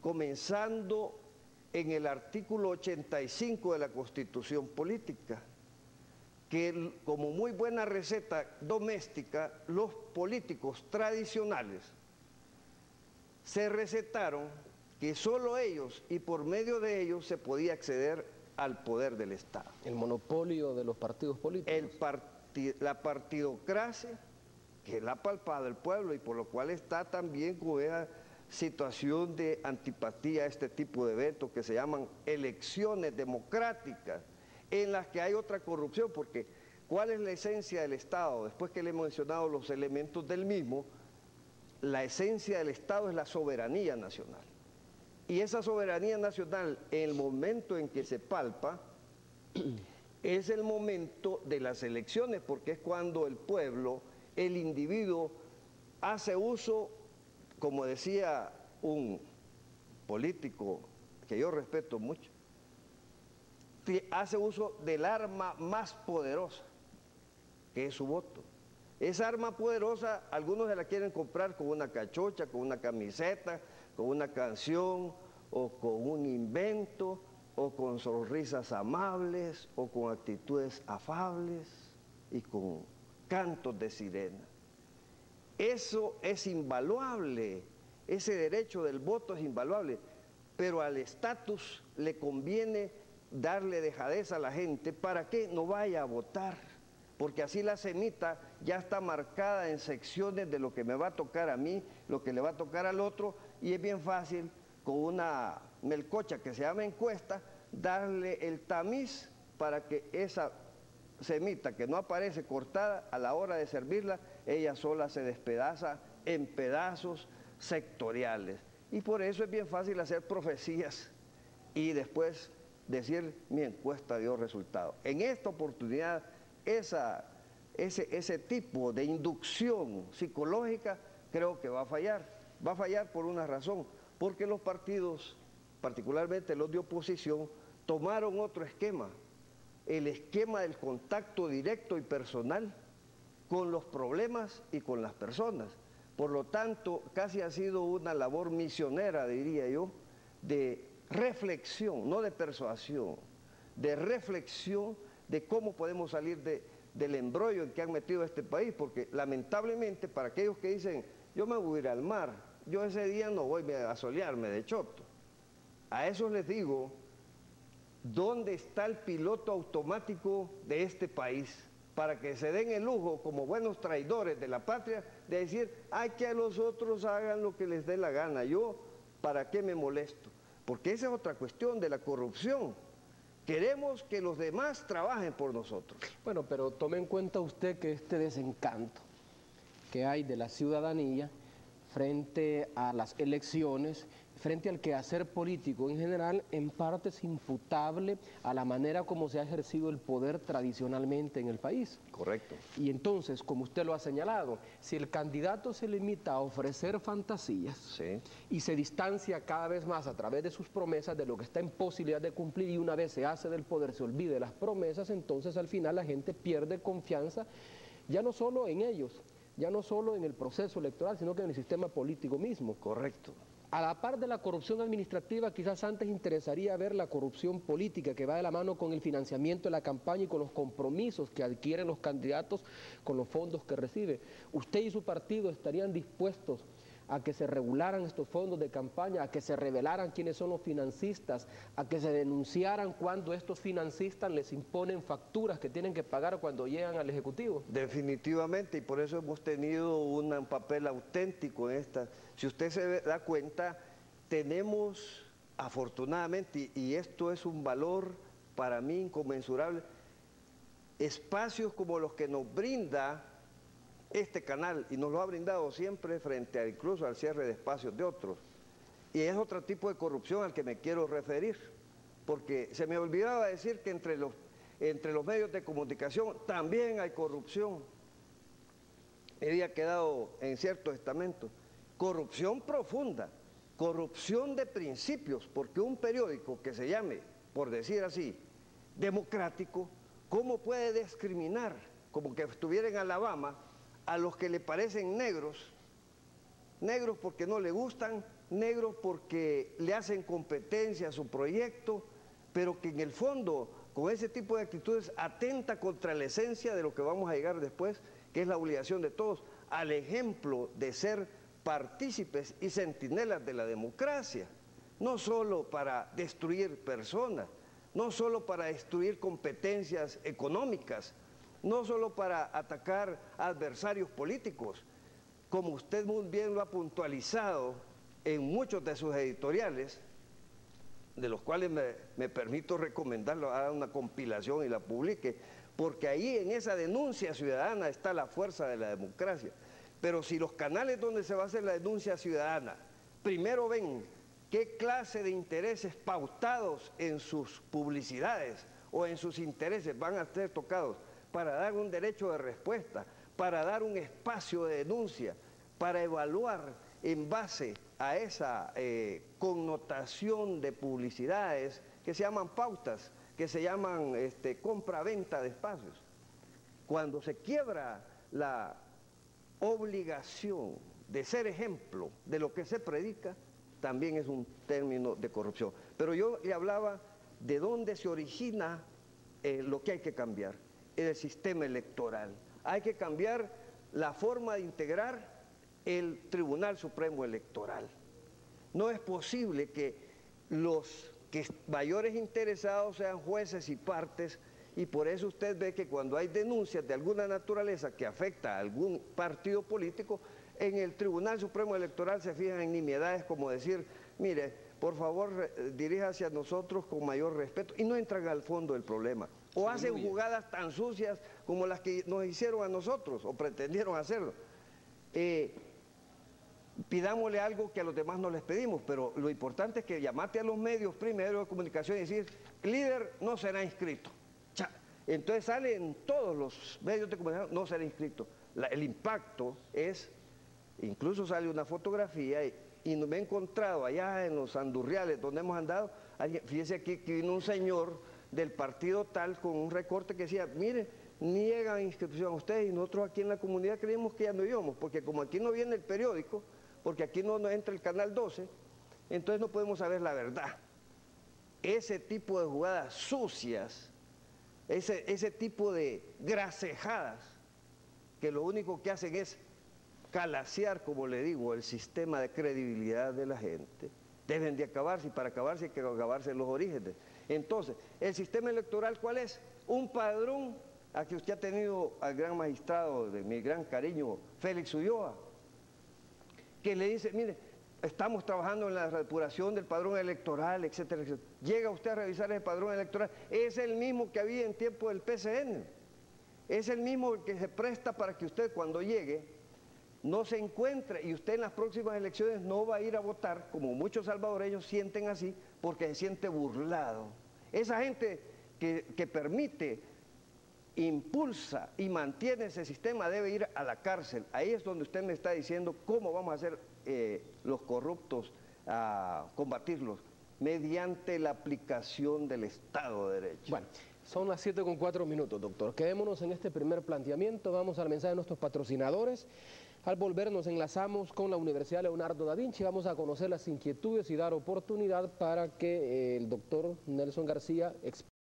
comenzando en el artículo 85 de la Constitución Política, que como muy buena receta doméstica, los políticos tradicionales se recetaron que solo ellos y por medio de ellos se podía acceder al poder del Estado. El monopolio de los partidos políticos. La partidocracia, que es la palpada del pueblo y por lo cual está también con esa situación de antipatía a este tipo de eventos que se llaman elecciones democráticas, en las que hay otra corrupción, porque ¿cuál es la esencia del Estado? Después que le he mencionado los elementos del mismo, la esencia del Estado es la soberanía nacional. Y esa soberanía nacional, en el momento en que se palpa, es el momento de las elecciones, porque es cuando el pueblo, el individuo, hace uso, como decía un político que yo respeto mucho, hace uso del arma más poderosa, que es su voto. Esa arma poderosa, algunos se la quieren comprar con una cachucha, con una camiseta, con una canción, o con un invento, o con sonrisas amables, o con actitudes afables, y con cantos de sirena. Eso es invaluable, ese derecho del voto es invaluable, pero al estatus le conviene darle dejadez a la gente para que no vaya a votar, porque así la semita ya está marcada en secciones de lo que me va a tocar a mí, lo que le va a tocar al otro, y es bien fácil con una melcocha que se llama encuesta, darle el tamiz para que esa semita que no aparece cortada, a la hora de servirla, ella sola se despedaza en pedazos sectoriales. Y por eso es bien fácil hacer profecías y después decir mi encuesta dio resultado. En esta oportunidad, ese tipo de inducción psicológica creo que va a fallar. Va a fallar por una razón, porque los partidos, particularmente los de oposición, tomaron otro esquema, el esquema del contacto directo y personal con los problemas y con las personas. Por lo tanto, casi ha sido una labor misionera, diría yo, de reflexión, no de persuasión, de reflexión de cómo podemos salir del embrollo en que han metido a este país, porque lamentablemente para aquellos que dicen, yo me voy a ir al mar, yo ese día no voy a solearme de choto, a esos les digo, ¿dónde está el piloto automático de este país? Para que se den el lujo, como buenos traidores de la patria, de decir, ay, que a los otros hagan lo que les dé la gana, yo, ¿para qué me molesto? Porque esa es otra cuestión de la corrupción. Queremos que los demás trabajen por nosotros. Bueno, pero tome en cuenta usted que este desencanto que hay de la ciudadanía frente a las elecciones, frente al quehacer político en general, en parte es imputable a la manera como se ha ejercido el poder tradicionalmente en el país. Correcto. Y entonces, como usted lo ha señalado, si el candidato se limita a ofrecer fantasías sí, y se distancia cada vez más a través de sus promesas de lo que está en posibilidad de cumplir y una vez se hace del poder se olvide de las promesas, entonces al final la gente pierde confianza ya no solo en ellos, ya no solo en el proceso electoral, sino que en el sistema político mismo. correcto. A la par de la corrupción administrativa, quizás antes interesaría ver la corrupción política que va de la mano con el financiamiento de la campaña y con los compromisos que adquieren los candidatos con los fondos que recibe. ¿Usted y su partido estarían dispuestos a que se regularan estos fondos de campaña, a que se revelaran quiénes son los financistas, a que se denunciaran cuando estos financistas les imponen facturas que tienen que pagar cuando llegan al Ejecutivo? Definitivamente, y por eso hemos tenido un papel auténtico en esta. Si usted se da cuenta, tenemos afortunadamente, y esto es un valor para mí inconmensurable, espacios como los que nos brinda este canal, y nos lo ha brindado siempre frente a incluso al cierre de espacios de otros. Y es otro tipo de corrupción al que me quiero referir, porque se me olvidaba decir que entre los medios de comunicación también hay corrupción. Me había quedado en cierto estamento. Corrupción profunda, corrupción de principios, porque un periódico que se llame, por decir así, democrático, ¿cómo puede discriminar, como que estuviera en Alabama, a los que le parecen negros porque no le gustan negros porque le hacen competencia a su proyecto, pero que en el fondo, con ese tipo de actitudes, atenta contra la esencia de lo que vamos a llegar después, que es la obligación de todos, al ejemplo de ser partícipes y centinelas de la democracia, no solo para destruir personas, no solo para destruir competencias económicas, no solo para atacar adversarios políticos, como usted muy bien lo ha puntualizado en muchos de sus editoriales, de los cuales me permito recomendarlo, haga una compilación y la publique, porque ahí en esa denuncia ciudadana está la fuerza de la democracia. Pero si los canales donde se va a hacer la denuncia ciudadana, primero ven qué clase de intereses pautados en sus publicidades o en sus intereses van a ser tocados para dar un derecho de respuesta, para dar un espacio de denuncia, para evaluar en base a esa connotación de publicidades que se llaman pautas, que se llaman compra-venta de espacios. Cuando se quiebra la obligación de ser ejemplo de lo que se predica, también es un término de corrupción. Pero yo le hablaba de dónde se origina lo que hay que cambiar, el sistema electoral. Hay que cambiar la forma de integrar el Tribunal Supremo Electoral. No es posible que los mayores interesados sean jueces y partes, y por eso usted ve que cuando hay denuncias de alguna naturaleza que afecta a algún partido político, en el Tribunal Supremo Electoral se fijan en nimiedades como decir, mire, por favor diríjase hacia nosotros con mayor respeto, y no entran al fondo del problema. O hacen jugadas tan sucias como las que nos hicieron a nosotros, o pretendieron hacerlo. Pidámosle algo que a los demás no les pedimos, pero lo importante es que llamate a los medios primero de comunicación y decir, líder no será inscrito. Entonces sale en todos los medios de comunicación, no será inscrito. El impacto es, incluso sale una fotografía y me he encontrado allá en los Andurriales donde hemos andado, fíjese aquí que vino un señor del partido tal con un recorte que decía, mire, niegan inscripción a ustedes y nosotros aquí en la comunidad creímos que ya no íbamos, porque como aquí no viene el periódico, porque aquí no nos entra el canal 12, entonces no podemos saber la verdad. Ese tipo de jugadas sucias, ese tipo de gracejadas, que lo único que hacen es calasear, como le digo, el sistema de credibilidad de la gente, deben de acabarse, y para acabarse hay que acabarse los orígenes. Entonces, ¿el sistema electoral cuál es? Un padrón, a que usted ha tenido al gran magistrado de mi gran cariño, Félix Ulloa, que le dice, mire, estamos trabajando en la depuración del padrón electoral, etcétera, etcétera. Llega usted a revisar el padrón electoral, es el mismo que había en tiempo del PCN, es el mismo que se presta para que usted cuando llegue no se encuentre y usted en las próximas elecciones no va a ir a votar, como muchos salvadoreños sienten así, porque se siente burlado. Esa gente que permite, impulsa y mantiene ese sistema debe ir a la cárcel. Ahí es donde usted me está diciendo cómo vamos a hacer los corruptos, a combatirlos, mediante la aplicación del Estado de Derecho. Bueno, son las 7:04, doctor. Quedémonos en este primer planteamiento, vamos al mensaje de nuestros patrocinadores. Al volver nos enlazamos con la Universidad Leonardo da Vinci, vamos a conocer las inquietudes y dar oportunidad para que el doctor Nelson García explique